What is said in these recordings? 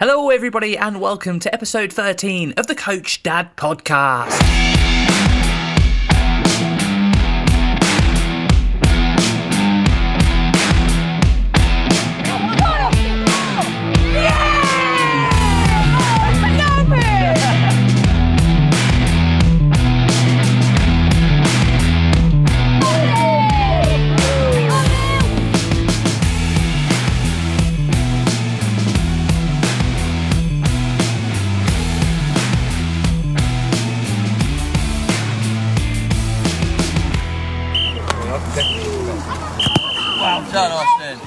Hello, everybody, and welcome to episode 13 of the Coach Dad Podcast. Well done, Austin.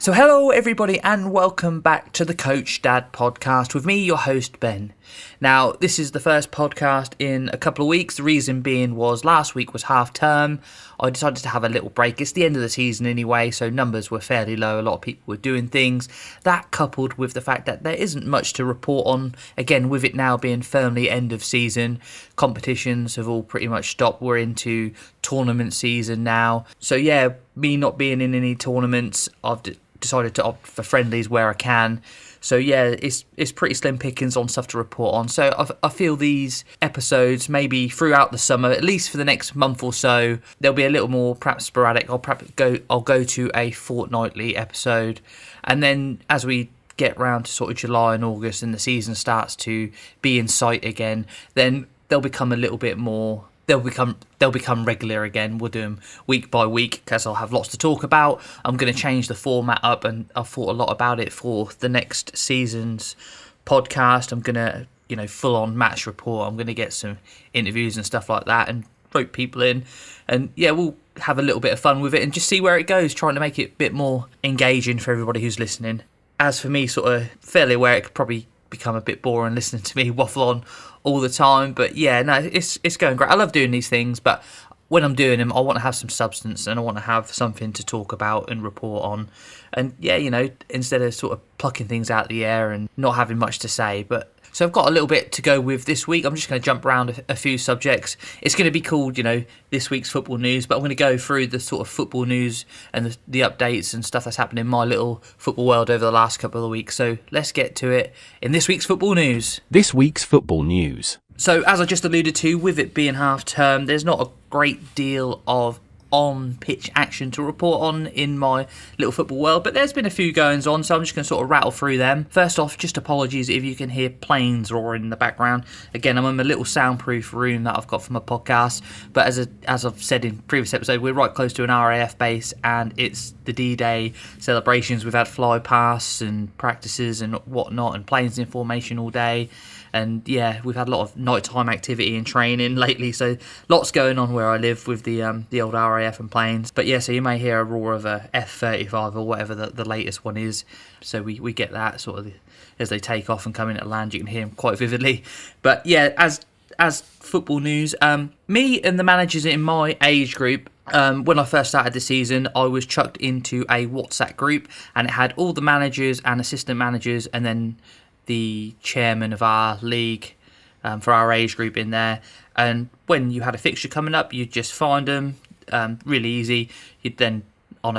So hello everybody and welcome back to the Coach Dad Podcast with me, your host Ben. Now this is the first podcast in a couple of weeks. The reason being was last week was half term. I decided to have a little break. It's the end of the season anyway, so numbers were fairly low. A lot of people were doing things. That coupled with the fact that there isn't much to report on. Again, with it now being firmly end of season, competitions have all pretty much stopped. We're into tournament season now. So yeah, me not being in any tournaments, I've decided to opt for friendlies where I can. So yeah, it's pretty slim pickings on stuff to report on. So I feel these episodes, maybe throughout the summer, at least for the next month or so, they'll be a little more perhaps sporadic. I'll go to a fortnightly episode, and then as we get round to sort of July and August and the season starts to be in sight again, then they'll become a little bit more. They'll become regular again. We'll do them week by week because I'll have lots to talk about. I'm going to change the format up, and I've thought a lot about it for the next season's podcast. I'm going to, full on match report. I'm going to get some interviews and stuff like that and rope people in. And yeah, we'll have a little bit of fun with it and just see where it goes, trying to make it a bit more engaging for everybody who's listening. As for me, sort of fairly aware it could probably become a bit boring listening to me waffle on all the time, but yeah, no, it's going great. I love doing these things, but when I'm doing them, I want to have some substance and I want to have something to talk about and report on. And yeah, instead of sort of plucking things out of the air and not having much to say, but so I've got a little bit to go with this week. I'm just going to jump around a few subjects. It's going to be called, this week's football news, but I'm going to go through the sort of football news and the updates and stuff that's happened in my little football world over the last couple of weeks. So let's get to it in this week's football news. This week's football news. So as I just alluded to, with it being half term, there's not a great deal of on-pitch action to report on in my little football world, but there's been a few goings on, so I'm just going to sort of rattle through them. First off, just apologies if you can hear planes roaring in the background. Again, I'm in a little soundproof room that I've got for my podcast, but as I've said in previous episode, we're right close to an RAF base, and it's the D-Day celebrations. We've had fly pasts and practices and whatnot, and planes in formation all day. And yeah, we've had a lot of nighttime activity and training lately, so lots going on where I live with the old RAF and planes. But yeah, so you may hear a roar of a F-35 or whatever the latest one is. So we get that sort of as they take off and come in at land. You can hear them quite vividly. But yeah, as football news, me and the managers in my age group, when I first started the season, I was chucked into a WhatsApp group, and it had all the managers and assistant managers, and then the chairman of our league for our age group in there. And when you had a fixture coming up, you'd just find them, really easy. You'd go on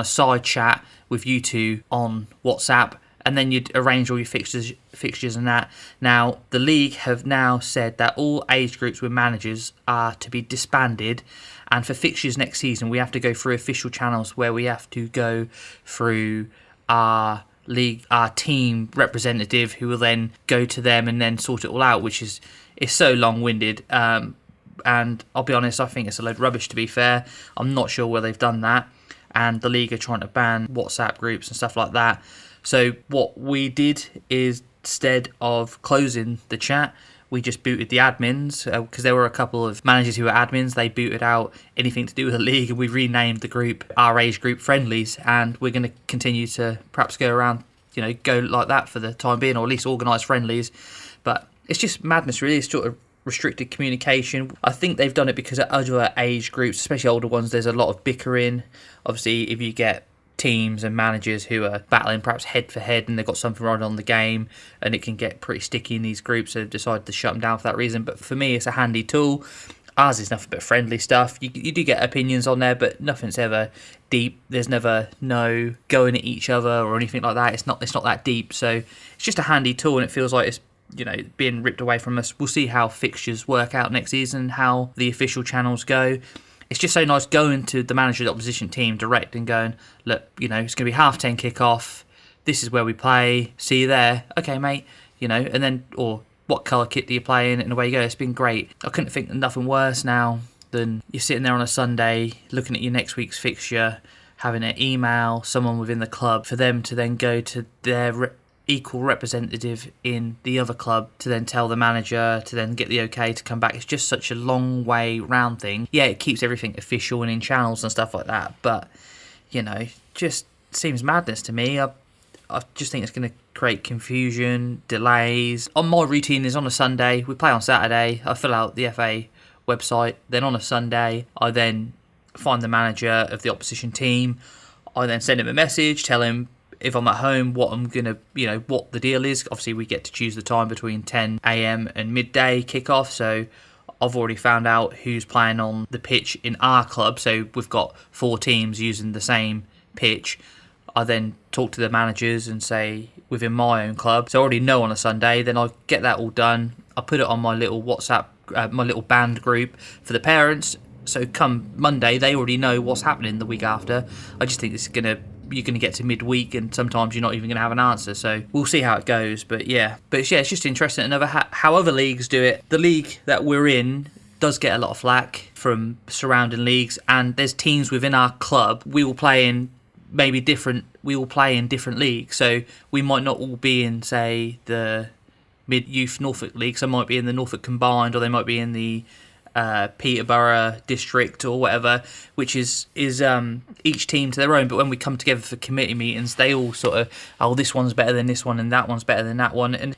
a side chat with you two on WhatsApp, and then you'd arrange all your fixtures and that. Now the league have now said that all age groups with managers are to be disbanded, and for fixtures next season we have to go through official channels where we have to go through our team representative, who will then go to them and then sort it all out, which is so long-winded, and I'll be honest, I think it's a load of rubbish, to be fair. I'm not sure where they've done that, and the league are trying to ban WhatsApp groups and stuff like that. So what we did is, instead of closing the chat, we just booted the admins, because there were a couple of managers who were admins. They booted out anything to do with the league, and we renamed the group our age group friendlies, and we're going to continue to perhaps go around, go like that for the time being, or at least organise friendlies. But it's just madness, really. It's sort of restricted communication. I think they've done it because at other age groups, especially older ones, there's a lot of bickering. Obviously, if you get teams and managers who are battling perhaps head for head and they've got something right on the game, and it can get pretty sticky in these groups, so they've decided to shut them down for that reason. But for me, it's a handy tool. Ours is nothing but friendly stuff. You do get opinions on there, but nothing's ever deep. There's never no going at each other or anything like that. It's not that deep. So it's just a handy tool, and it feels like it's being ripped away from us. We'll see how fixtures work out next season, how the official channels go. It's just so nice going to the manager of the opposition team direct and going, look, it's going to be 10:30 kick-off. This is where we play. See you there. Okay, mate. And then, or what colour kit do you play in? And away you go. It's been great. I couldn't think of nothing worse now than you're sitting there on a Sunday looking at your next week's fixture, having an email someone within the club for them to then go to their equal representative in the other club to then tell the manager to then get the okay to come back. It's just such a long way round thing. Yeah, it keeps everything official and in channels and stuff like that, but just seems madness to me. I just think it's going to create confusion, delays. My routine is on a Sunday. We play on Saturday. I fill out the FA website. Then on a Sunday, I then find the manager of the opposition team. I then send him a message, tell him if I'm at home what I'm going to, what the deal is. Obviously, we get to choose the time between 10 a.m. and midday kickoff. So I've already found out who's playing on the pitch in our club. So we've got 4 teams using the same pitch. I then talk to the managers and say within my own club. So I already know on a Sunday. Then I get that all done. I put it on my little WhatsApp, my little band group for the parents. So come Monday, they already know what's happening the week after. I just think you're going to get to midweek and sometimes you're not even going to have an answer. So we'll see how it goes. But it's just interesting. How other leagues do it. The league that we're in does get a lot of flack from surrounding leagues, and there's teams within our club we will play in different leagues. So we might not all be in, say, the mid-youth Norfolk League. Some might be in the Norfolk Combined, or they might be in the Peterborough District or whatever, which is each team to their own. But when we come together for committee meetings, they all sort of, this one's better than this one and that one's better than that one. And,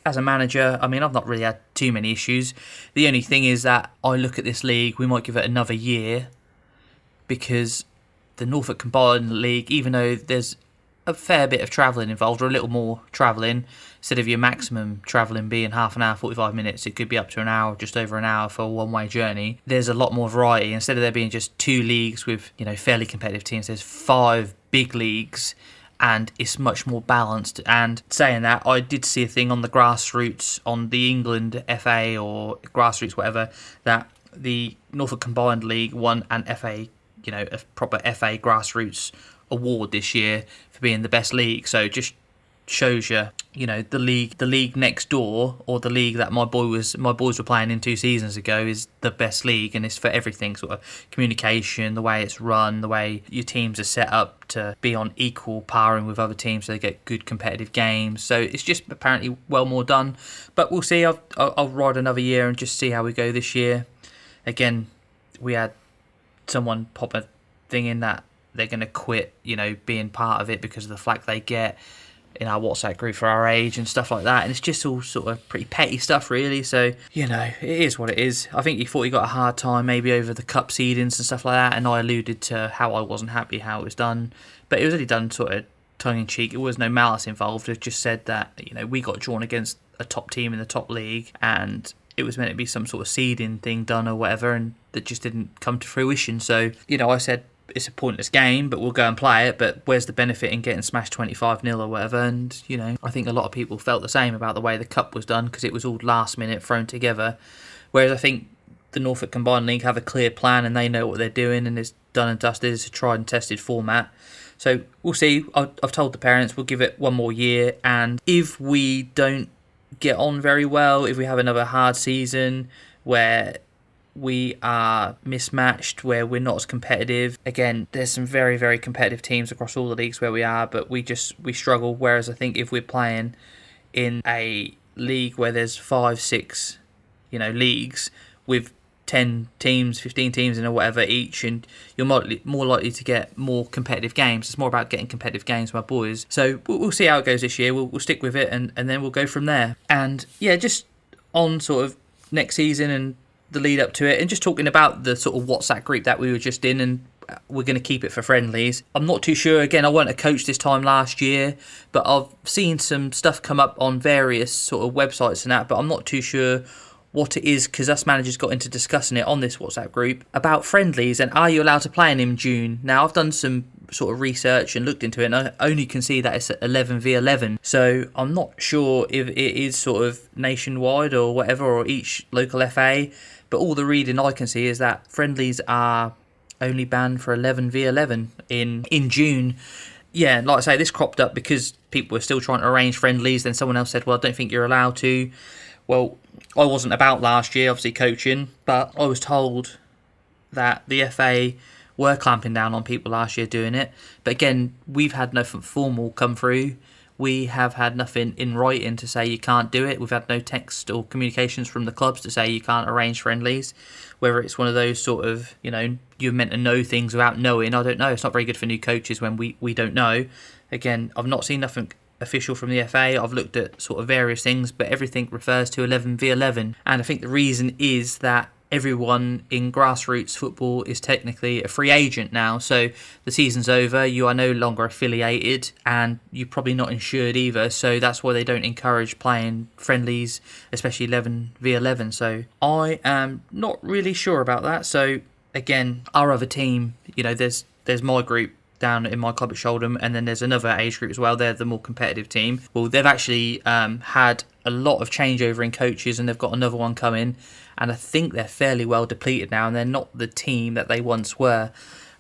as a manager, I've not really had too many issues. The only thing is that I look at this league, we might give it another year, because the Norfolk Combined League, even though there's a fair bit of travelling involved, or a little more travelling, instead of your maximum travelling being half an hour, 45 minutes, it could be up to an hour, just over an hour for a one-way journey. There's a lot more variety. Instead of there being just 2 leagues with, fairly competitive teams, there's 5 big leagues, and it's much more balanced. And saying that, I did see a thing on the grassroots, on the England FA or grassroots, whatever, that the Norfolk Combined League won an FA, a proper FA grassroots award this year for being the best league. So just shows you, the league next door, or the league that my boys were playing in 2 seasons ago, is the best league, and it's for everything, sort of communication, the way it's run, the way your teams are set up to be on equal paring with other teams, so they get good competitive games. So it's just apparently well more done. But we'll see. I'll ride another year and just see how we go this year. Again, we had someone pop a thing in that they're going to quit, being part of it because of the flack they get in our WhatsApp group for our age and stuff like that. And it's just all sort of pretty petty stuff, really. So, it is what it is. I think he thought he got a hard time maybe over the cup seedings and stuff like that. And I alluded to how I wasn't happy how it was done. But it was only done sort of tongue-in-cheek. There was no malice involved. It just said that, we got drawn against a top team in the top league, and it was meant to be some sort of seeding thing done or whatever, and that just didn't come to fruition. So, I said, it's a pointless game, but we'll go and play it. But where's the benefit in getting smashed 25-0 or whatever? And, I think a lot of people felt the same about the way the cup was done, because it was all last minute thrown together. Whereas I think the Norfolk Combined League have a clear plan and they know what they're doing, and it's done and dusted. It's a tried and tested format. So we'll see. I've told the parents we'll give it one more year, and if we don't get on very well, if we have another hard season where we are mismatched, where we're not as competitive. Again, there's some very, very competitive teams across all the leagues where we are, but we struggle. Whereas I think if we're playing in a league where there's 5, 6, leagues with 10 teams, 15 teams and whatever each, and you're more likely to get more competitive games. It's more about getting competitive games with my boys. So we'll see how it goes this year. We'll stick with it, and then we'll go from there. And yeah, just on sort of next season and the lead up to it, and just talking about the sort of WhatsApp group that we were just in, and we're going to keep it for friendlies. I'm not too sure. Again, I weren't a coach this time last year, but I've seen some stuff come up on various sort of websites and that, but I'm not too sure what it is, because us managers got into discussing it on this WhatsApp group about friendlies and are you allowed to play in June. Now, I've done some sort of research and looked into it, and I only can see that it's 11v11, so I'm not sure if it is sort of nationwide or whatever, or each local FA, but all the reading I can see is that friendlies are only banned for 11v11 in June. Yeah, like I say, this cropped up because people were still trying to arrange friendlies. Then someone else said, well, I don't think you're allowed to. Well, I wasn't about last year, obviously coaching, but I was told that the FA were clamping down on people last year doing it. But again, we've had nothing formal come through. We have had nothing in writing to say you can't do it. We've had no text or communications from the clubs to say you can't arrange friendlies. Whether it's one of those sort of, you're meant to know things without knowing, I don't know. It's not very good for new coaches when we don't know. Again, I've not seen nothing official from the FA. I've looked at sort of various things, but everything refers to 11v11. And I think the reason is that everyone in grassroots football is technically a free agent now. So the season's over, you are no longer affiliated, and you're probably not insured either. So that's why they don't encourage playing friendlies, especially 11v11. So I am not really sure about that. So again, our other team, there's my group down in my club at Sholdham, and then there's another age group as well. They're the more competitive team. Well, they've actually had a lot of changeover in coaches, and they've got another one coming, and I think they're fairly well depleted now, and they're not the team that they once were,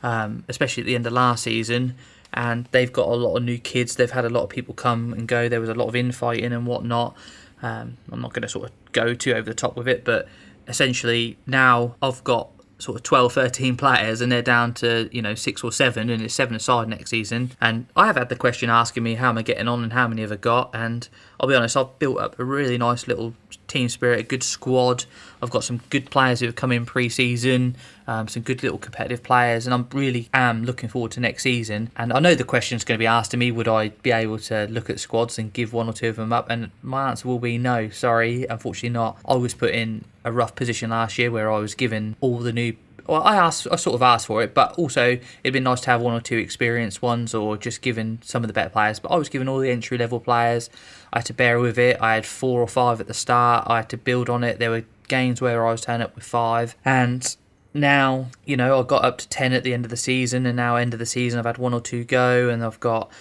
especially at the end of last season. And they've got a lot of new kids. They've had a lot of people come and go. There was a lot of infighting and whatnot. I'm not going to sort of go too over the top with it, but essentially now I've got sort of 12, 13 players, and they're down to 6 or 7, and it's 7 aside next season. And I have had the question asking me how am I getting on and how many have I got, and I'll be honest, I've built up a really nice little team spirit, a good squad. I've got some good players who have come in pre-season, some good little competitive players, and I'm really looking forward to next season. And I know the question's going to be asked to me, would I be able to look at squads and give one or two of them up? And my answer will be no, sorry, unfortunately not. I was put in a rough position last year where I was given all the new... Well, I sort of asked for it, but also it'd been nice to have one or two experienced ones, or just given some of the better players. But I was given all the entry-level players. I had to bear with it. I had 4 or 5 at the start. I had to build on it. There were games where I was turning up with 5. And now, I got up to 10 at the end of the season, and now end of the season I've had 1 or 2 go, and I've got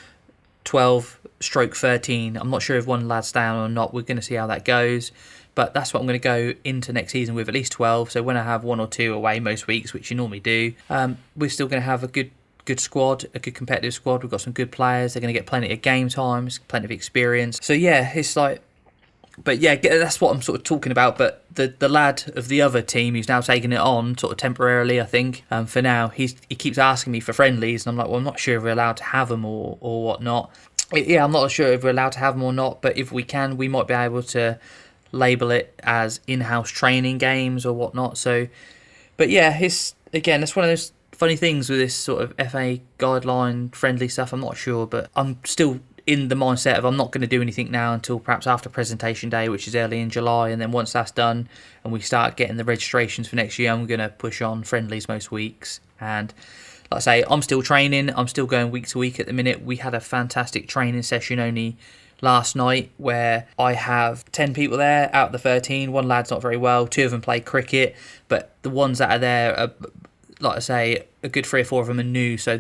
12/13. I'm not sure if one lad's down or not. We're going to see how that goes. But that's what I'm going to go into next season with, at least 12. So when I have 1 or 2 away most weeks, which you normally do, we're still going to have a good squad, a good competitive squad. We've got some good players. They're going to get plenty of game times, plenty of experience. So yeah, it's like... But yeah, that's what I'm sort of talking about. But the lad of the other team who's now taking it on sort of temporarily, I think, for now, he keeps asking me for friendlies. And I'm like, well, I'm not sure if we're allowed to have them or whatnot. Yeah, I'm not sure if we're allowed to have them or not. But if we can, we might be able to label it as in-house training games or whatnot. So, but yeah, it's one of those funny things with this sort of FA guideline friendly stuff. I'm not sure, but I'm still in the mindset of I'm not going to do anything now until perhaps after presentation day, which is early in July. And then once that's done and we start getting the registrations for next year, I'm going to push on friendlies most weeks. And like I say, I'm still training. I'm still going week to week at the minute. We had a fantastic training session only last night where I have 10 people there out of the 13. One lad's not very well. 2 of them play cricket, but the ones that are there are, like I say, a good 3 or 4 of them are new. So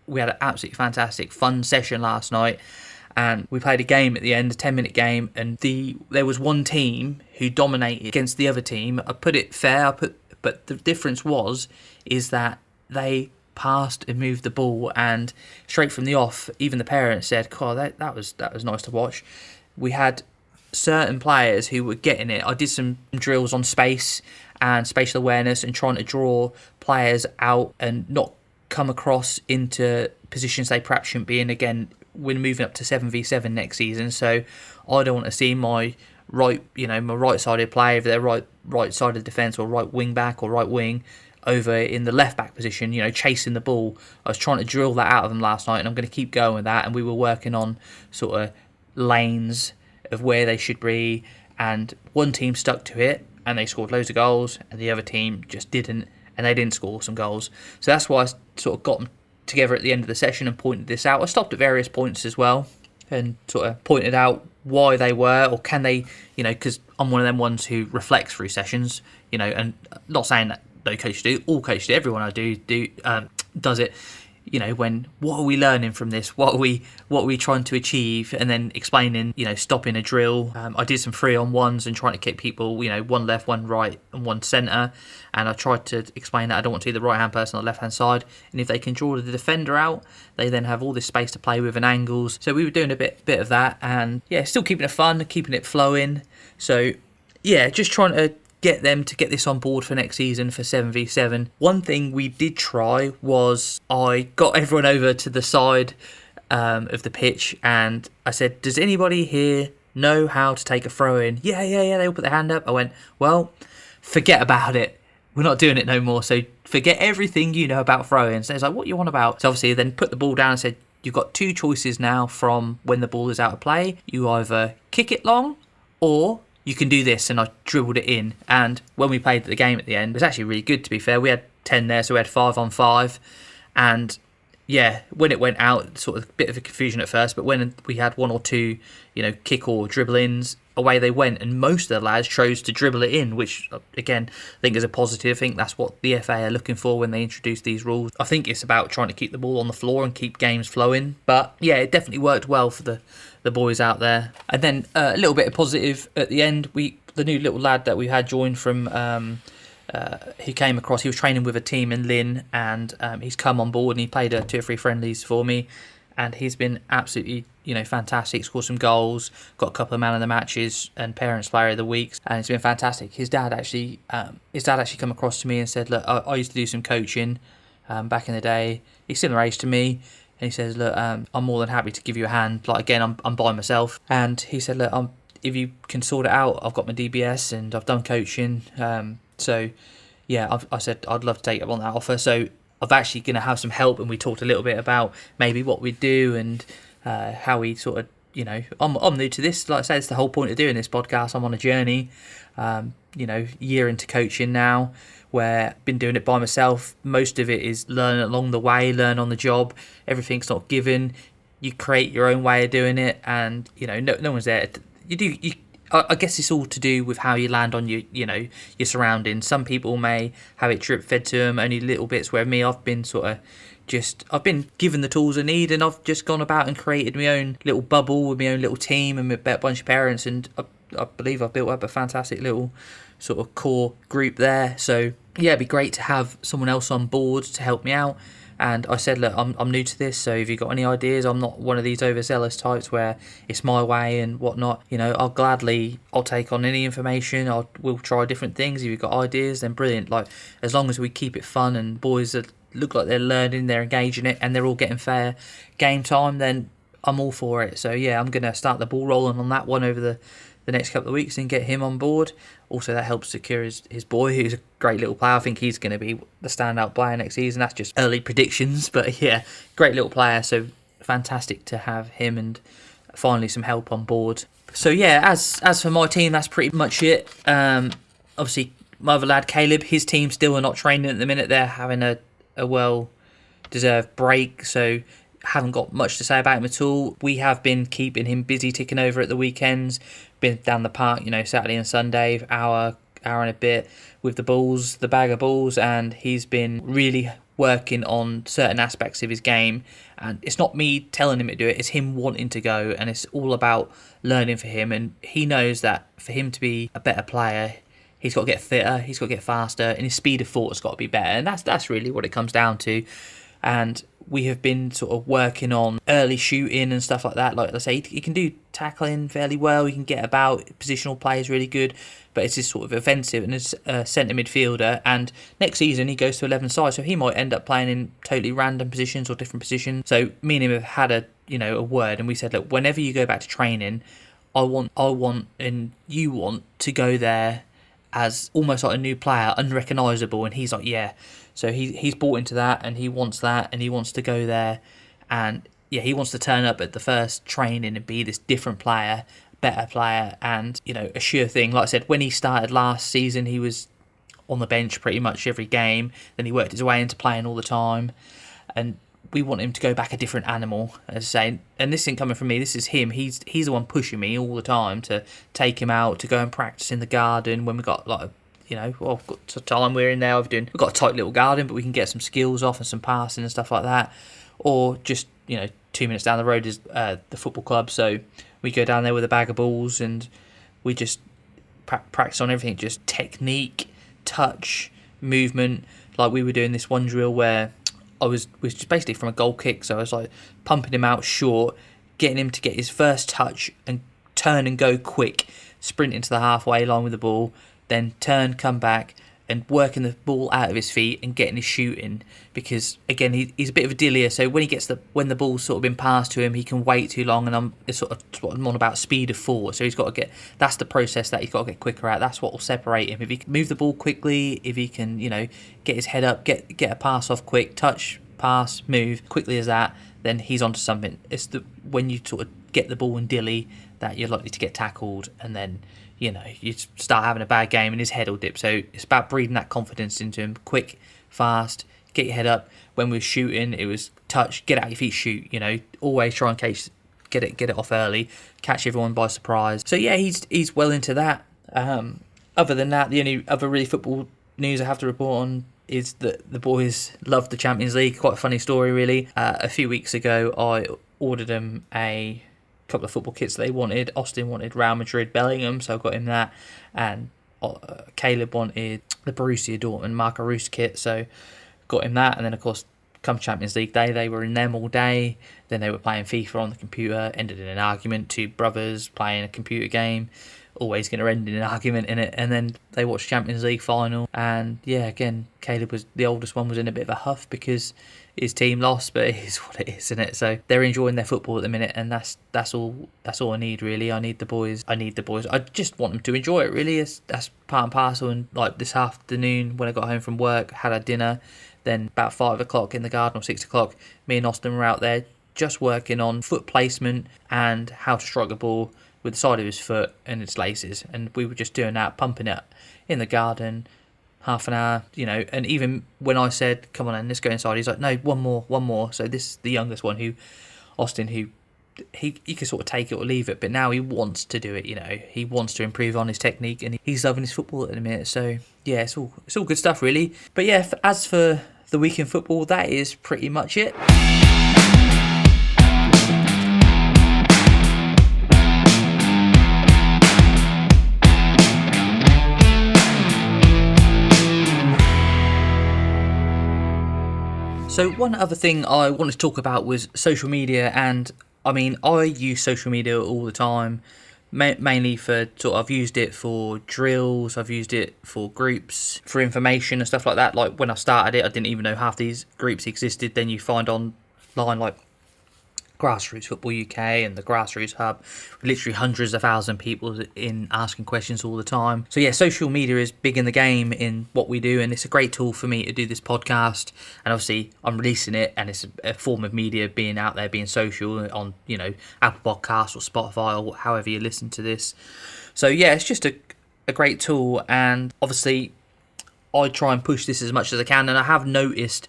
we had an absolutely fantastic fun session last night, and we played a game at the end, a 10-minute game, and there was one team who dominated against the other team. I put it fair, but the difference is that they passed and moved the ball, and straight from the off, even the parents said, "God, that was nice to watch." We had certain players who were getting it. I did some drills on space and spatial awareness and trying to draw players out and not come across into positions they perhaps shouldn't be in. Again, we're moving up to 7v7 next season, so I don't want to see my right-sided player, if they're right-sided defence or right wing back or right wing, over in the left back position, chasing the ball. I was trying to drill that out of them last night, and I'm going to keep going with that. And we were working on sort of lanes of where they should be, and one team stuck to it and they scored loads of goals, and the other team just didn't, and they didn't score some goals. So that's why I sort of got them together at the end of the session and pointed this out. I stopped at various points as well and sort of pointed out why they were, or can they, because I'm one of them ones who reflects through sessions, and not saying that no coaches do, all coaches do, everyone I do does it. When what are we learning from this? What are we trying to achieve? And then explaining, stopping a drill. I did some 3-on-1s and trying to kick people, one left, one right, and one centre. And I tried to explain that I don't want to be the right hand person on the left hand side. And if they can draw the defender out, they then have all this space to play with and angles. So we were doing a bit of that, and still keeping it fun, keeping it flowing. So just trying to get them to get this on board for next season for 7v7. One thing we did try was I got everyone over to the side of the pitch, and I said, does anybody here know how to take a throw in? Yeah, they all put their hand up. I went, well, forget about it. We're not doing it no more, so forget everything you know about throw-ins. So it's like, what you want about? So obviously then put the ball down and said, you've got 2 choices now from when the ball is out of play. You either kick it long, or you can do this. And I dribbled it in. And when we played the game at the end, it was actually really good, to be fair. We had 10 there, so we had 5-on-5. And when it went out, sort of a bit of a confusion at first, but when we had 1 or 2, kick or dribble ins, away they went. And most of the lads chose to dribble it in, which, again, I think is a positive. I think that's what the FA are looking for when they introduce these rules. I think it's about trying to keep the ball on the floor and keep games flowing. But, it definitely worked well for the boys out there. And then a little bit of positive at the end. The new little lad that we had joined from... he came across, he was training with a team in Lynn, and he's come on board and he played 2 or 3 friendlies for me, and he's been absolutely fantastic. Scored some goals, got a couple of man of the matches and parents player of the weeks, and it's been fantastic. His dad actually come across to me and said, look, I used to do some coaching back in the day. He's similar age to me, and he says, look, I'm more than happy to give you a hand. Like, again, I'm by myself. And he said, look, if you can sort it out, I've got my DBS and I've done coaching. So, I said I'd love to take up on that offer. So I'm actually going to have some help, and we talked a little bit about maybe what we do and how we sort of, I'm new to this. Like I say, it's the whole point of doing this podcast. I'm on a journey, year into coaching now, where I've been doing it by myself. Most of it is learn along the way, learn on the job. Everything's not given. You create your own way of doing it, and no one's there. I guess it's all to do with how you land on your surroundings. Some people may have it drip fed to them, only little bits. Where me, I've been I've been given the tools I need, and I've just gone about and created my own little bubble with my own little team and with a bunch of parents, and I believe I've built up a fantastic little sort of core group there. So it'd be great to have someone else on board to help me out. And I said, look, I'm new to this, so if you've got any ideas, I'm not one of these overzealous types where it's my way and whatnot. I'll take on any information. We'll try different things. If you've got ideas, then brilliant. Like, as long as we keep it fun and boys look like they're learning, they're engaging it, and they're all getting fair game time, then I'm all for it. So I'm going to start the ball rolling on that one over the next couple of weeks and get him on board. Also, that helps secure his boy, who's a great little player. I think he's going to be the standout player next season. That's just early predictions, but great little player. So fantastic to have him and finally some help on board. So as for my team, that's pretty much it. Obviously, my other lad Caleb, his team still are not training at the minute. They're having a well-deserved break, so haven't got much to say about him at all. We have been keeping him busy, ticking over at the weekends. Been down the park, Saturday and Sunday, hour and a bit with the bag of balls, and he's been really working on certain aspects of his game. And it's not me telling him to do it, it's him wanting to go, and it's all about learning for him. And he knows that for him to be a better player, he's got to get fitter, he's got to get faster, and his speed of thought has got to be better. And that's really what it comes down to. And we have been sort of working on early shooting and stuff like that. Like I say, he can do tackling fairly well. He can get about. Positional play is really good, but it's just sort of offensive and it's a centre midfielder. And next season he goes to 11 side, so he might end up playing in totally random positions or different positions. So me and him have had a word, and we said, look, whenever you go back to training, I want and you want to go there as almost like a new player, unrecognisable. And he's like, yeah. So he's bought into that, and he wants that, and he wants to go there, and he wants to turn up at the first training and be this different player, better player, and a sure thing. Like I said, when he started last season, he was on the bench pretty much every game. Then he worked his way into playing all the time, and we want him to go back a different animal, as I say. And this isn't coming from me, this is him. He's the one pushing me all the time to take him out, to go and practice in the garden when we got like, I've got time we're in there. We've got a tight little garden, but we can get some skills off and some passing and stuff like that. Or just, 2 minutes down the road is the football club. So we go down there with a bag of balls and we just practice on everything, just technique, touch, movement. Like we were doing this one drill where I was just basically from a goal kick, so I was like pumping him out short, getting him to get his first touch and turn and go quick, sprint into the halfway line with the ball, then turn, come back, and working the ball out of his feet and getting his shooting. Because again, he's a bit of a dillier, so when the ball's sort of been passed to him, he can wait too long, and it's what I'm on about, speed of forward. So he's got to that's the process that he's got to get quicker at. That's what will separate him. If he can move the ball quickly, if he can get his head up, get a pass off quick, touch, pass, move quickly as that, then he's onto something. It's when you sort of get the ball in dilly that you're likely to get tackled, and then you start having a bad game and his head will dip. So it's about breathing that confidence into him. Quick, fast, get your head up. When we were shooting, it was touch, get out your feet, shoot. Always try and get it off early, catch everyone by surprise. So yeah, he's well into that. Other than that, the only other really football news I have to report on is that the boys love the Champions League. Quite a funny story, really. A few weeks ago, I ordered them a couple of football kits they wanted. Austin wanted Real Madrid Bellingham, so I got him that, and Caleb wanted the Borussia Dortmund Marco Reus kit, so got him that. And then of course, come Champions League day, they were in them all day. Then they were playing FIFA on the computer, ended in an argument. Two brothers playing a computer game, always going to end in an argument in it. And then they watched Champions League final, and yeah, again, Caleb was the oldest one, was in a bit of a huff because his team lost, but it is what it is, isn't it? So they're enjoying their football at the minute, and that's all I need, really. I need the boys. I just want them to enjoy it, really. That's part and parcel. And like this afternoon when I got home from work, had our dinner, then about 5 o'clock in the garden, or 6 o'clock, me and Austin were out there just working on foot placement and how to strike a ball with the side of his foot and its laces. And we were just doing that, pumping it in the garden, half an hour, and even when I said, come on, and let's go inside, he's like, no, one more. So this is the youngest one, Austin, he can sort of take it or leave it, but now he wants to do it, he wants to improve on his technique, and he's loving his football at the minute. So yeah, it's all good stuff, really. But yeah, as for the week in football, that is pretty much it. So one other thing I wanted to talk about was social media, and I mean, I use social media all the time, mainly for I've used it for drills, I've used it for groups, for information and stuff like that. Like when I started it, I didn't even know half these groups existed. Then you find online like Grassroots Football UK and the Grassroots Hub, literally hundreds of thousands of people in asking questions all the time. So yeah, social media is big in the game in what we do, and it's a great tool for me to do this podcast. And obviously I'm releasing it, and it's a form of media, being out there, being social on Apple Podcasts or Spotify or however you listen to this. So yeah, it's just a great tool, and obviously I try and push this as much as I can. And I have noticed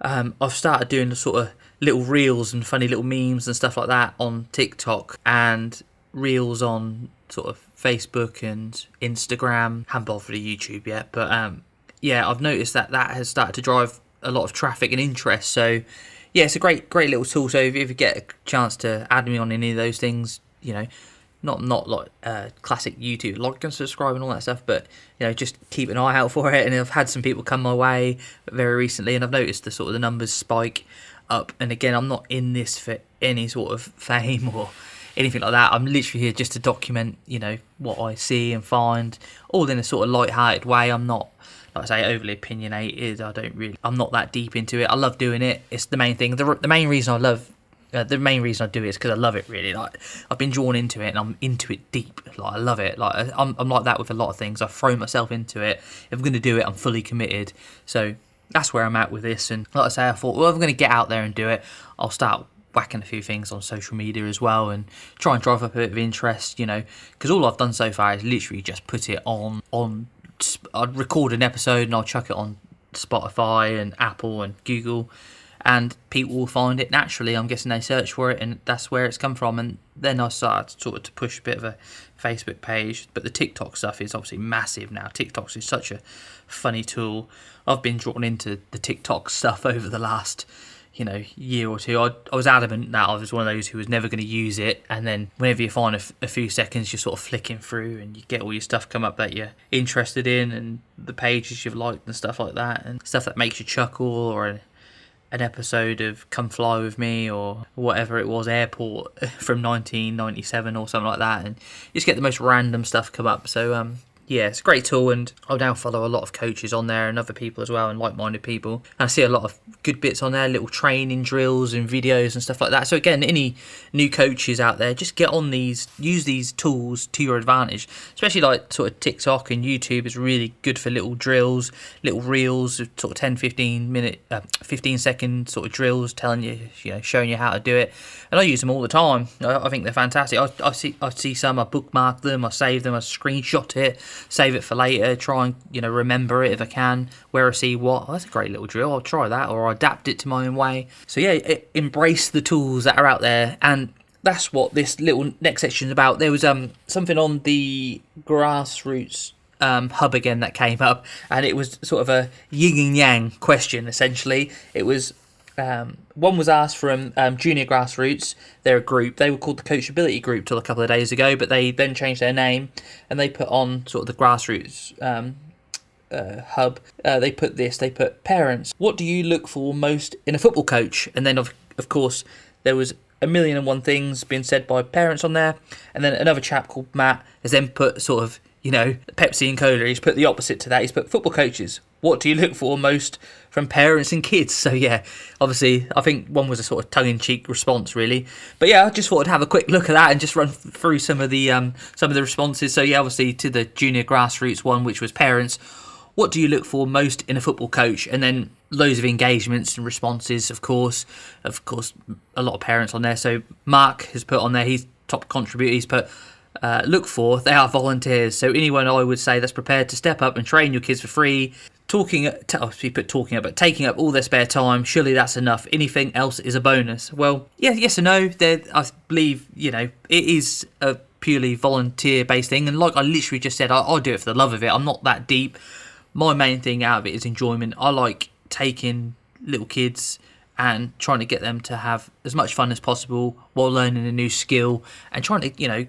I've started doing the sort of little reels and funny little memes and stuff like that on TikTok, and reels on sort of Facebook and Instagram. Haven't bothered with YouTube yet, but yeah, I've noticed that has started to drive a lot of traffic and interest. So yeah, it's a great little tool. So if you get a chance to add me on any of those things, not like classic YouTube like and subscribe and all that stuff, but just keep an eye out for it. And I've had some people come my way very recently, and I've noticed the numbers spike up. And again, I'm not in this for any sort of fame or anything like that. I'm literally here just to document what I see and find, all in a sort of light-hearted way. I'm not, like I say, overly opinionated. I'm not that deep into it. I love doing it. It's the main thing. The main reason I do it is because I love it, really. Like, I've been drawn into it, and I'm into it deep. Like, I love it. Like, I'm like that with a lot of things. I throw myself into it. If I'm going to do it, I'm fully committed. So that's where I'm at with this. And like I say, I thought, well, if I'm going to get out there and do it, I'll start whacking a few things on social media as well, and try and drive up a bit of interest, because all I've done so far is literally just put it on. I'd record an episode and I'll chuck it on Spotify and Apple and Google, and people will find it naturally. I'm guessing they search for it, and that's where it's come from. And then I started sort of to push a bit of a Facebook page, but the TikTok stuff is obviously massive now. TikTok is such a funny tool. I've been drawn into the TikTok stuff over the last year or two. I was adamant that I was one of those who was never going to use it, and then whenever you find a few seconds, you're sort of flicking through and you get all your stuff come up that you're interested in, and the pages you've liked and stuff like that, and stuff that makes you chuckle, or an episode of Come Fly With Me or whatever it was, Airport from 1997 or something like that, and you just get the most random stuff come up. So yeah, it's a great tool, and I now follow a lot of coaches on there and other people as well, and like-minded people. And I see a lot of good bits on there, little training drills and videos and stuff like that. So again, any new coaches out there, just get on these, use these tools to your advantage. Especially like sort of TikTok and YouTube is really good for little drills, little reels, sort of 10, 15 second sort of drills, telling you, showing you how to do it. And I use them all the time. I think they're fantastic. I see some, I bookmark them, I save them, I screenshot it, save it for later, try and remember it if I can, where I see what. Oh, that's a great little drill, I'll try that, or I'll adapt it to my own way. So yeah, embrace the tools that are out there, and that's what this little next section is about. There was something on the grassroots hub again that came up, and it was sort of a yin and yang question essentially. It was one was asked from Junior Grassroots. They're a group. They were called the Coachability Group till a couple of days ago, but they then changed their name and they put on sort of the Grassroots hub. They put parents. What do you look for most in a football coach? And then of course there was a million and one things being said by parents on there. And then another chap called Matt has then put sort of Pepsi and Cola. He's put the opposite to that. He's put football coaches. What do you look for most from parents and kids? So yeah, obviously I think one was a sort of tongue-in-cheek response really, but yeah, I just thought I'd have a quick look at that and just run through some of the responses. So yeah, obviously to the Junior Grassroots one, which was parents, what do you look for most in a football coach? And then loads of engagements and responses, of course a lot of parents on there. So Mark has put on there, he's top contributor, he's put look for, they are volunteers. So anyone I would say that's prepared to step up and train your kids for free, taking up all their spare time, surely that's enough. Anything else is a bonus. Well, yeah, yes and no. I believe, it is a purely volunteer-based thing. And like I literally just said, I'll do it for the love of it. I'm not that deep. My main thing out of it is enjoyment. I like taking little kids and trying to get them to have as much fun as possible while learning a new skill, and trying to,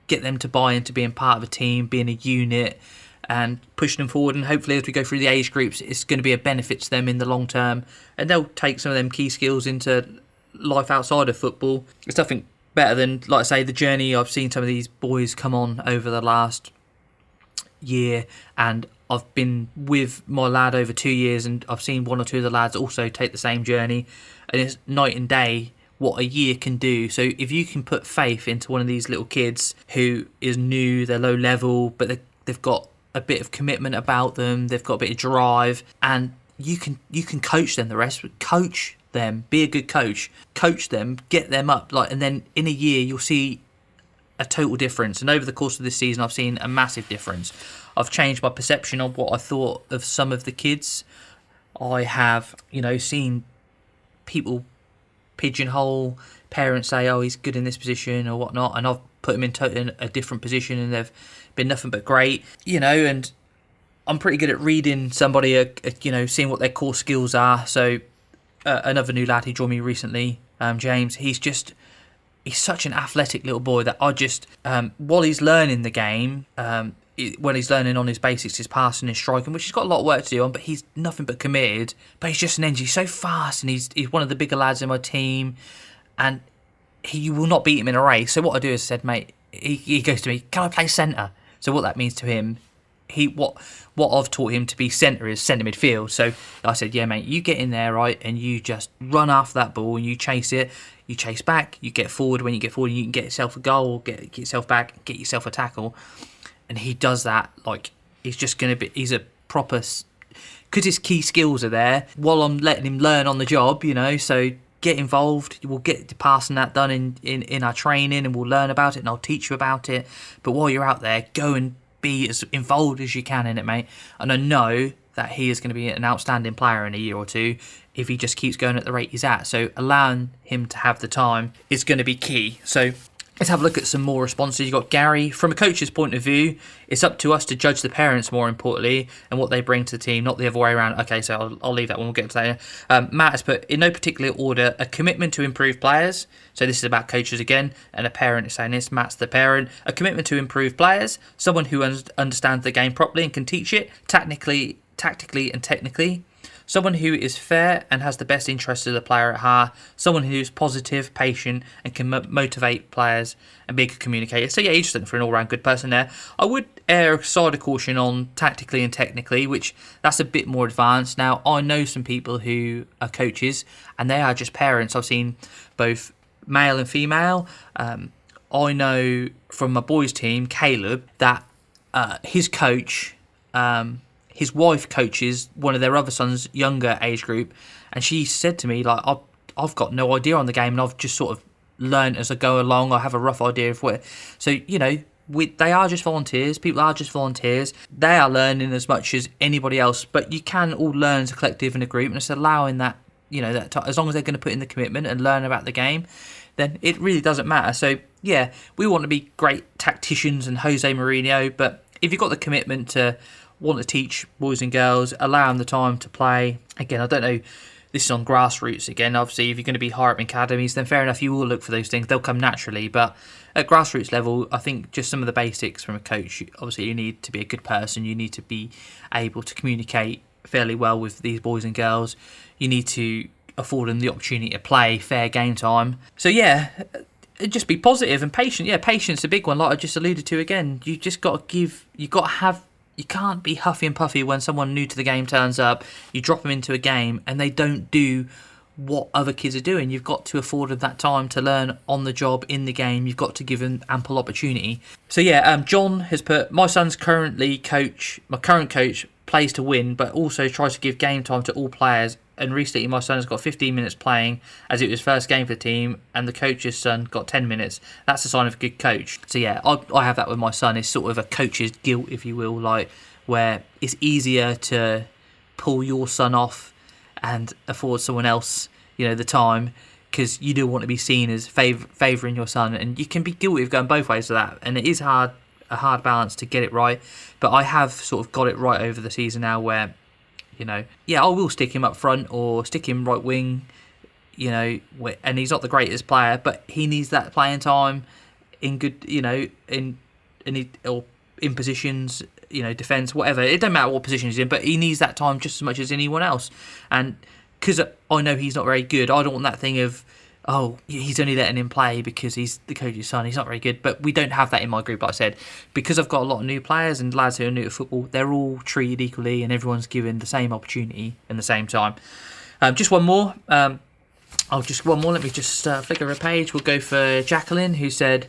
get them to buy into being part of a team, being a unit, and pushing them forward. And hopefully as we go through the age groups, it's going to be a benefit to them in the long term, and they'll take some of them key skills into life outside of football. It's nothing better than, like I say, the journey I've seen some of these boys come on over the last year, and I've been with my lad over 2 years, and I've seen one or two of the lads also take the same journey, and it's night and day what a year can do. So if you can put faith into one of these little kids who is new, they're low level, but they've got a bit of commitment about them, they've got a bit of drive, and you can coach them. The rest, coach them, be a good coach, coach them, get them up, and then in a year you'll see a total difference. And over the course of this season, I've seen a massive difference. I've changed my perception of what I thought of some of the kids. I have, seen people pigeonhole parents, say, oh, he's good in this position or whatnot, and I've put him in a different position, and they've been nothing but great, and I'm pretty good at reading somebody, seeing what their core skills are. So another new lad who joined me recently, James, he's such an athletic little boy that I just, while he's learning the game, when he's learning on his basics, his passing, his striking, which he's got a lot of work to do on, but he's nothing but committed. But he's just an engine. He's so fast, and he's one of the bigger lads in my team, and you will not beat him in a race. So what I do is I said, mate, he goes to me, can I play centre? So what that means to him, what I've taught him to be centre is centre midfield. So I said, yeah, mate, you get in there, right, and you just run after that ball and you chase it. You chase back, you get forward. When you get forward, you can get yourself a goal, get yourself back, get yourself a tackle. And he does that he's a proper, because his key skills are there while I'm letting him learn on the job, so get involved. We'll get the passing that done in our training, and we'll learn about it, and I'll teach you about it. But while you're out there, go and be as involved as you can in it, mate. And I know that he is going to be an outstanding player in a year or two if he just keeps going at the rate he's at. So allowing him to have the time is going to be key. So let's have a look at some more responses. You've got Gary. From a coach's point of view, it's up to us to judge the parents, more importantly, and what they bring to the team, not the other way around. Okay, so I'll leave that one. We'll get to that. Matt has put, in no particular order, a commitment to improve players. So this is about coaches again, and a parent is saying this. Matt's the parent. A commitment to improve players, someone who understands the game properly and can teach it, tactically and technically. Someone who is fair and has the best interests of the player at heart. Someone who's positive, patient, and can motivate players and be a good communicator. So yeah, he's just looking for an all-round good person there. I would err a side of caution on tactically and technically, which that's a bit more advanced. Now, I know some people who are coaches, and they are just parents. I've seen both male and female. I know from my boys' team, Caleb, that his coach... his wife coaches one of their other sons' younger age group, and she said to me, like, I've got no idea on the game, and I've just sort of learned as I go along. I have a rough idea of where. So, you know, they are just volunteers. People are just volunteers. They are learning as much as anybody else, but you can all learn as a collective and a group, and it's allowing that, you know, that as long as they're going to put in the commitment and learn about the game, then it really doesn't matter. So, yeah, we want to be great tacticians and Jose Mourinho, but if you've got the commitment to want to teach boys and girls, allow them the time to play. Again, I don't know, this is on grassroots again. Obviously, if you're going to be higher up in academies, then fair enough, you will look for those things. They'll come naturally. But at grassroots level, I think just some of the basics from a coach, obviously you need to be a good person. You need to be able to communicate fairly well with these boys and girls. You need to afford them the opportunity to play fair game time. So yeah, just be positive and patient. Yeah, patience is a big one, like I just alluded to again. You just got to give, you can't be huffy and puffy when someone new to the game turns up. You drop them into a game and they don't do what other kids are doing. You've got to afford them that time to learn on the job in the game. You've got to give them ample opportunity. So yeah, John has put, my current coach plays to win, but also tries to give game time to all players. And recently my son has got 15 minutes playing as it was his first game for the team, and the coach's son got 10 minutes. That's a sign of a good coach. So yeah, I have that with my son. It's sort of a coach's guilt, if you will, like where it's easier to pull your son off and afford someone else, you know, the time, because you do want to be seen as favouring your son, and you can be guilty of going both ways of that, and it is a hard balance to get it right. But I have sort of got it right over the season now where, you know, yeah, I will stick him up front or stick him right wing, you know, and he's not the greatest player, but he needs that playing time in good, you know, in positions, you know, defence, whatever. It don't matter what position he's in, but he needs that time just as much as anyone else. And because I know he's not very good, I don't want that thing of, oh, he's only letting him play because he's the coach's son. He's not very good. But we don't have that in my group, like I said. Because I've got a lot of new players and lads who are new to football, they're all treated equally and everyone's given the same opportunity in the same time. Just one more. Let me just flick over a page. We'll go for Jacqueline, who said,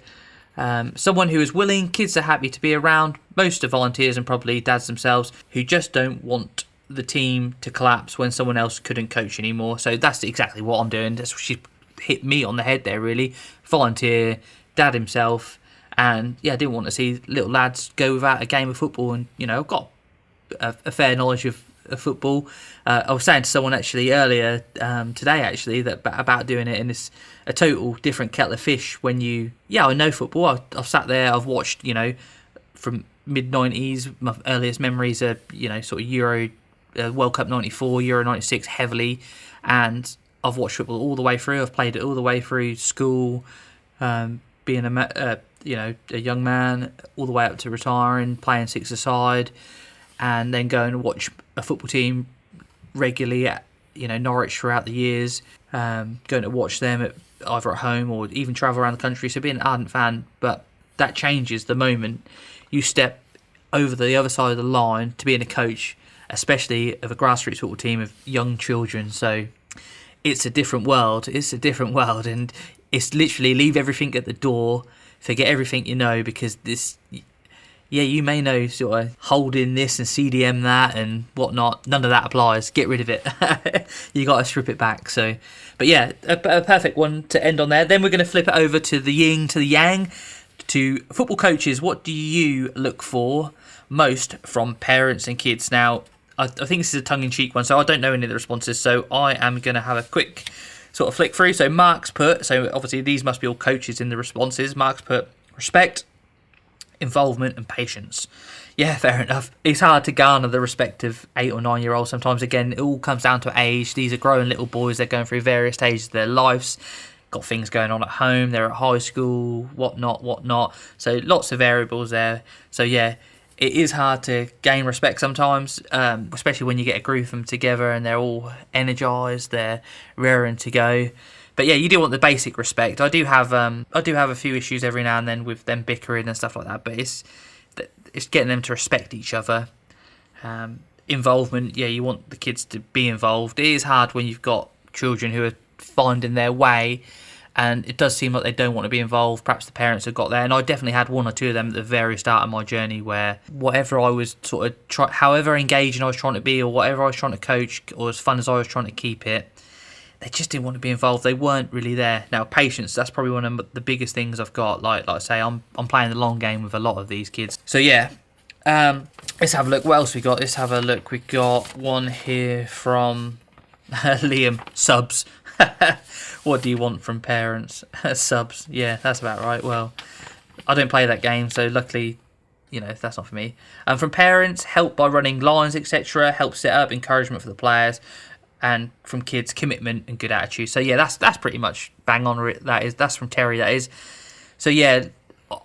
someone who is willing, kids are happy to be around, most are volunteers and probably dads themselves, who just don't want the team to collapse when someone else couldn't coach anymore. So that's exactly what I'm doing. That's what she hit me on the head there, really. Volunteer, dad himself, and yeah, I didn't want to see little lads go without a game of football. And you know, I've got a fair knowledge of football. I was saying to someone actually earlier today actually that about doing it, and it's a total different kettle of fish when I know football. I've sat there, I've watched, you know, from mid-90s, my earliest memories are, you know, sort of Euro, World Cup 94, Euro 96 heavily, and I've watched football all the way through. I've played it all the way through school, being a young man, all the way up to retiring, playing six-a-side, and then going and watch a football team regularly at, you know, Norwich throughout the years, going to watch them either at home or even travel around the country. So being an ardent fan, but that changes the moment you step over the other side of the line to being a coach, especially of a grassroots football team of young children. So it's a different world. And it's literally leave everything at the door, forget everything you know, because this, yeah, you may know sort of holding this and CDM that and whatnot. None of that applies. Get rid of it. You got to strip it back. So, but yeah, a perfect one to end on there. Then we're going to flip it over to the yin to the yang, to football coaches. What do you look for most from parents and kids? Now, I think this is a tongue-in-cheek one, so I don't know any of the responses, so I am going to have a quick sort of flick through. So Mark's put, so obviously these must be all coaches in the responses. Mark's put respect, involvement and patience. Yeah, fair enough. It's hard to garner the respect of 8 or 9 year olds sometimes. Again, it all comes down to age. These are growing little boys. They're going through various stages of their lives. Got things going on at home. They're at high school, whatnot. So lots of variables there. So yeah, it is hard to gain respect sometimes, especially when you get a group of them together and they're all energised. They're raring to go. But yeah, you do want the basic respect. I do have a few issues every now and then with them bickering and stuff like that. But it's getting them to respect each other. Involvement, yeah, you want the kids to be involved. It is hard when you've got children who are finding their way, and it does seem like they don't want to be involved. Perhaps the parents have got there, and I definitely had one or two of them at the very start of my journey where whatever I was sort of however engaging I was trying to be, or whatever I was trying to coach, or as fun as I was trying to keep it, they just didn't want to be involved. They weren't really there. Now, patience, that's probably one of the biggest things I've got. Like I say, I'm playing the long game with a lot of these kids. So yeah, let's have a look. What else we got? Let's have a look. We got one here from Liam. Subs. What do you want from parents? Subs. Yeah, that's about right. Well, I don't play that game, so luckily, that's not for me. From parents, help by running lines, etc. Help set up, encouragement for the players. And from kids, commitment and good attitude. So yeah, that's pretty much bang on. That's from Terry. That is. So yeah,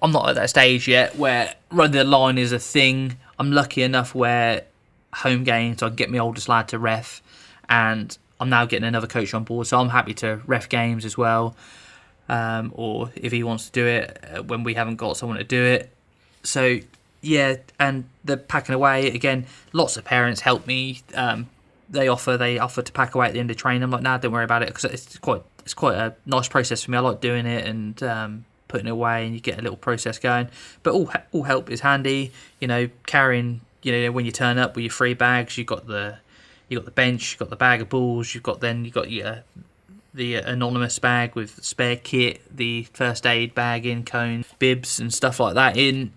I'm not at that stage yet where running the line is a thing. I'm lucky enough where home games I can get my oldest lad to ref, and I'm now getting another coach on board. So I'm happy to ref games as well, or if he wants to do it when we haven't got someone to do it. So yeah, and the packing away again. Lots of parents help me. They offer to pack away at the end of training. I'm like, nah, don't worry about it, because it's quite a nice process for me. I like doing it and putting it away, and you get a little process going. But all help is handy. Carrying. When you turn up with your free bags, you've got the bench, you've got the bag of balls, you've got the anonymous bag with spare kit, the first aid bag in, cone, bibs and stuff like that in,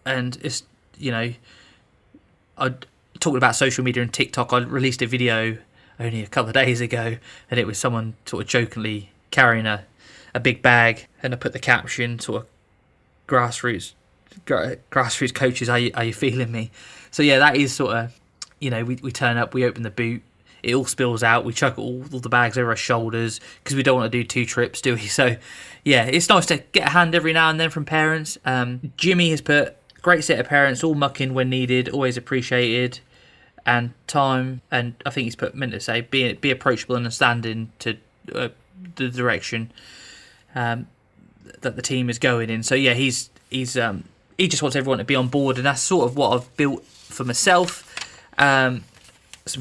and it's I. Talking about social media and TikTok, I released a video only a couple of days ago, and it was someone sort of jokingly carrying a big bag, and I put the caption sort of grassroots coaches, are you feeling me? So yeah, that is sort of, we turn up, we open the boot, it all spills out, we chuck all the bags over our shoulders because we don't want to do 2 trips, do we? So yeah, it's nice to get a hand every now and then from parents. Jimmy has put, great set of parents, all mucking when needed, always appreciated, and time. And I think meant to say be approachable and understanding to the direction that the team is going in. So yeah, he just wants everyone to be on board, and that's sort of what I've built for myself. Some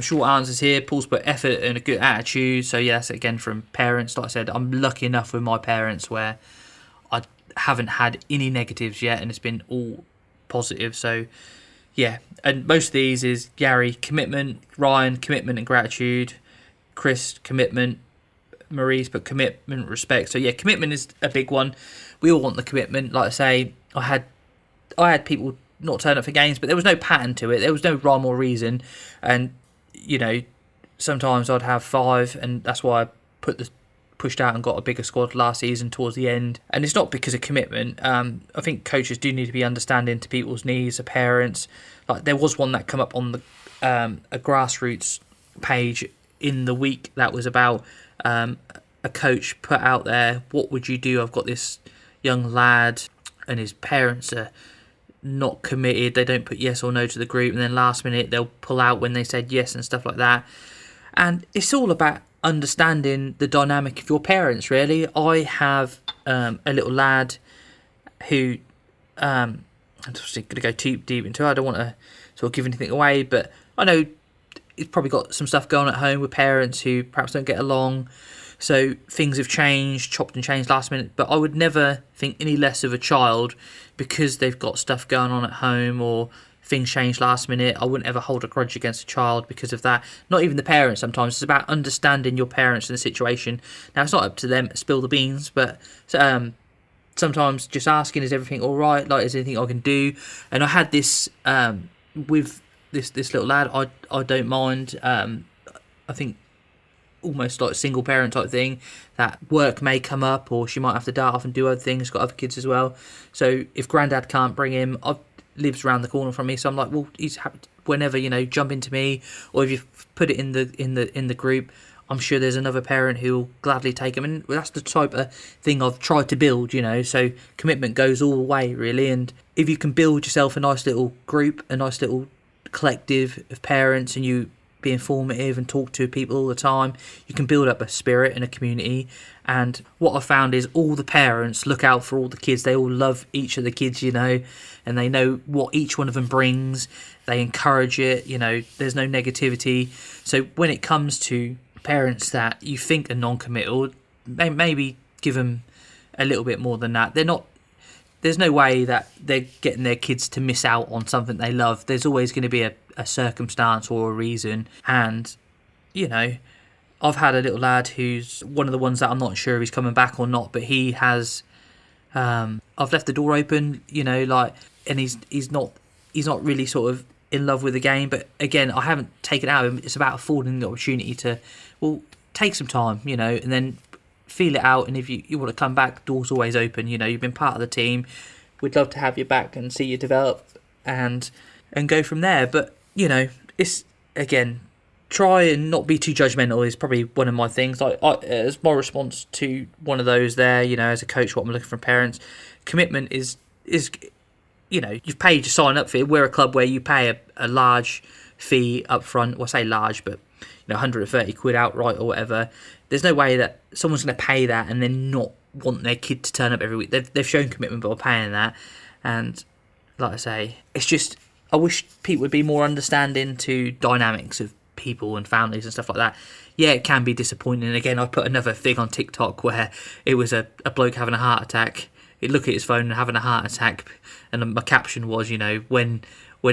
short answers here. Paul's put effort and a good attitude. So yeah, that's again from parents. Like I said, I'm lucky enough with my parents where I haven't had any negatives yet, and it's been all positive. So yeah, and most of these is Gary, commitment, Ryan, commitment and gratitude, Chris, commitment, Marie's put commitment, respect. So yeah, commitment is a big one. We all want the commitment. Like I say, I had people not turn up for games, but there was no pattern to it. There was no rhyme or reason, and sometimes I'd have 5, and that's why I pushed out and got a bigger squad last season towards the end. And it's not because of commitment. I think coaches do need to be understanding to people's needs, the parents. Like there was one that come up on the a grassroots page in the week that was about a coach put out there, what would you do? I've got this young lad and his parents are not committed. They don't put yes or no to the group, and then last minute they'll pull out when they said yes and stuff like that. And it's all about understanding the dynamic of your parents, really. I have a little lad who I'm just going to go too deep into. I don't want to sort of give anything away, but I know he's probably got some stuff going on at home with parents who perhaps don't get along. So things have changed, chopped and changed last minute. But I would never think any less of a child because they've got stuff going on at home or things change last minute. I wouldn't ever hold a grudge against a child because of that. Not even the parents sometimes. It's about understanding your parents and the situation. Now, it's not up to them to spill the beans, but sometimes just asking, is everything all right? Like, is there anything I can do? And I had this with this little lad, I don't mind. I think almost like a single parent type thing, that work may come up or she might have to dart off and do other things, got other kids as well. So if granddad can't bring him, lives around the corner from me, so I'm like, well, he's happy whenever, jump into me, or if you put it in the group, I'm sure there's another parent who'll gladly take him. And that's the type of thing I've tried to build, so commitment goes all the way really. And if you can build yourself a nice little group, a nice little collective of parents, and you be informative and talk to people all the time, you can build up a spirit and a community. And what I found is all the parents look out for all the kids. They all love each of the kids, and they know what each one of them brings. They encourage it, there's no negativity. So when it comes to parents that you think are non-committal, maybe give them a little bit more than that. There's no way that they're getting their kids to miss out on something they love. There's always going to be a circumstance or a reason. And, I've had a little lad who's one of the ones that I'm not sure if he's coming back or not, but he has, I've left the door open, and he's not really sort of in love with the game. But again, I haven't taken it out of him. It's about affording the opportunity to, take some time, and then feel it out. And if you want to come back, door's always open. You've been part of the team. We'd love to have you back and see you develop and go from there. But it's, again, try and not be too judgmental is probably one of my things. As my response to one of those there, as a coach, what I'm looking from parents, commitment is you've paid to sign up for it. We're a club where you pay a large fee up front. Well, I say large, but 130 quid outright or whatever. There's no way that someone's going to pay that and then not want their kid to turn up every week. They've shown commitment by paying that. And like I say, it's just, I wish people would be more understanding to dynamics of people and families and stuff like that. Yeah, it can be disappointing. And again, I put another thing on TikTok where it was a bloke having a heart attack. He'd look at his phone and having a heart attack, and my caption was, when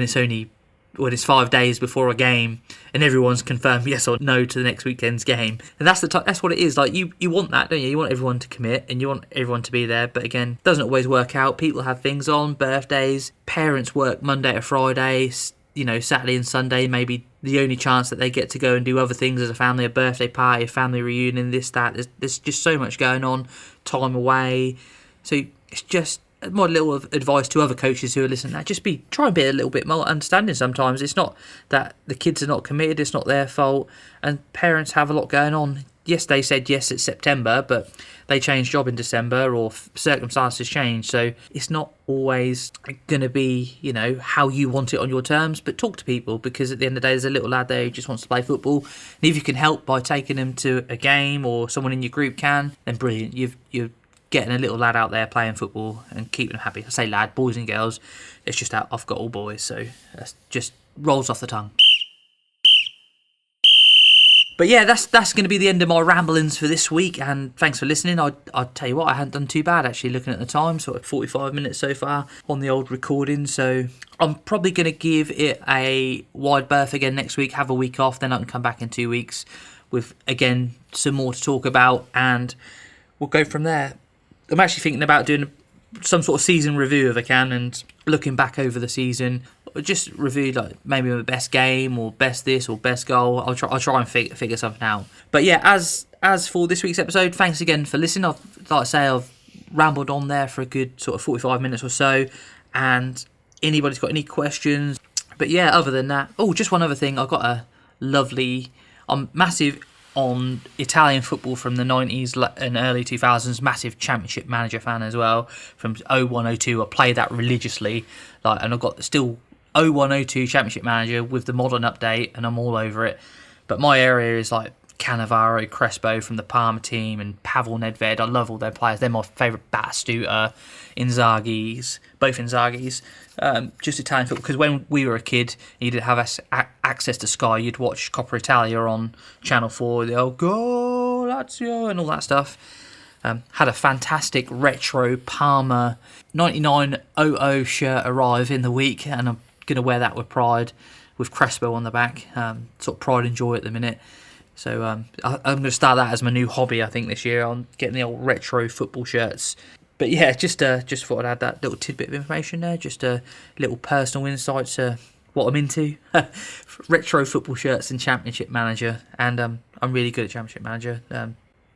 it's 5 days before a game and everyone's confirmed yes or no to the next weekend's game. And that's that's what it is. Like you want that, don't you? You want everyone to commit and you want everyone to be there. But again, it doesn't always work out. People have things on, birthdays, parents work Monday to Friday, Saturday and Sunday maybe the only chance that they get to go and do other things as a family, a birthday party, a family reunion, this, that. There's just so much going on, time away. So it's just my little advice to other coaches who are listening. Try and be a little bit more understanding sometimes. It's not that the kids are not committed, it's not their fault, and parents have a lot going on. Yes, they said yes, it's September, but they changed job in December or circumstances change. So it's not always going to be, how you want it on your terms, but talk to people, because at the end of the day, there's a little lad there who just wants to play football. And if you can help by taking him to a game or someone in your group can, then brilliant. You're getting a little lad out there playing football and keeping them happy. I say lad, boys and girls. It's just that I've got all boys, so that just rolls off the tongue. But yeah, that's going to be the end of my ramblings for this week, and thanks for listening. I'll tell you what, I hadn't done too bad actually looking at the time, sort of 45 minutes so far on the old recording, so I'm probably going to give it a wide berth again next week, have a week off, then I can come back in 2 weeks with, again, some more to talk about, and we'll go from there. I'm actually thinking about doing some sort of season review if I can, and looking back over the season, just review like maybe my best game or best this or best goal. I'll try and figure something out. But yeah, as for this week's episode, thanks again for listening. I've rambled on there for a good sort of 45 minutes or so, and anybody's got any questions. But yeah, other than that, just one other thing. I've got a lovely, I'm massive on Italian football from the 90s and early 2000s, massive Championship Manager fan as well, from 01-02. I play that religiously, and I've got still 01-02 Championship Manager with the modern update, and I'm all over it. But my area is like Cannavaro, Crespo from the Parma team, and Pavel Nedved. I love all their players. They're my favourite. Batistuta, both Inzaghi's. Just Italian football, because when we were a kid, you didn't have access to Sky. You'd watch Coppa Italia on Channel 4, the old Go Lazio and all that stuff. Had a fantastic retro Parma 99-00 shirt arrive in the week, and I'm going to wear that with pride, with Crespo on the back. Sort of pride and joy at the minute. So I'm going to start that as my new hobby, I think, this year, on getting the old retro football shirts. But yeah, just thought I'd add that little tidbit of information there, just a little personal insight to what I'm into. Retro football shirts and Championship Manager, and I'm really good at Championship Manager.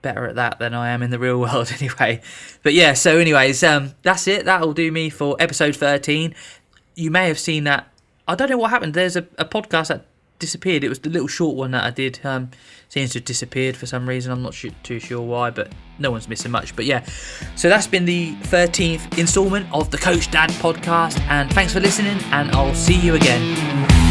Better at that than I am in the real world anyway. But yeah, so anyways, that's it. That'll do me for episode 13. You may have seen that. I don't know what happened. There's a podcast that disappeared. It was the little short one that I did. Seems to have disappeared for some reason. I'm not too sure why, but no one's missing much. But yeah, so that's been the 13th instalment of the Coach Dad podcast, and thanks for listening, and I'll see you again.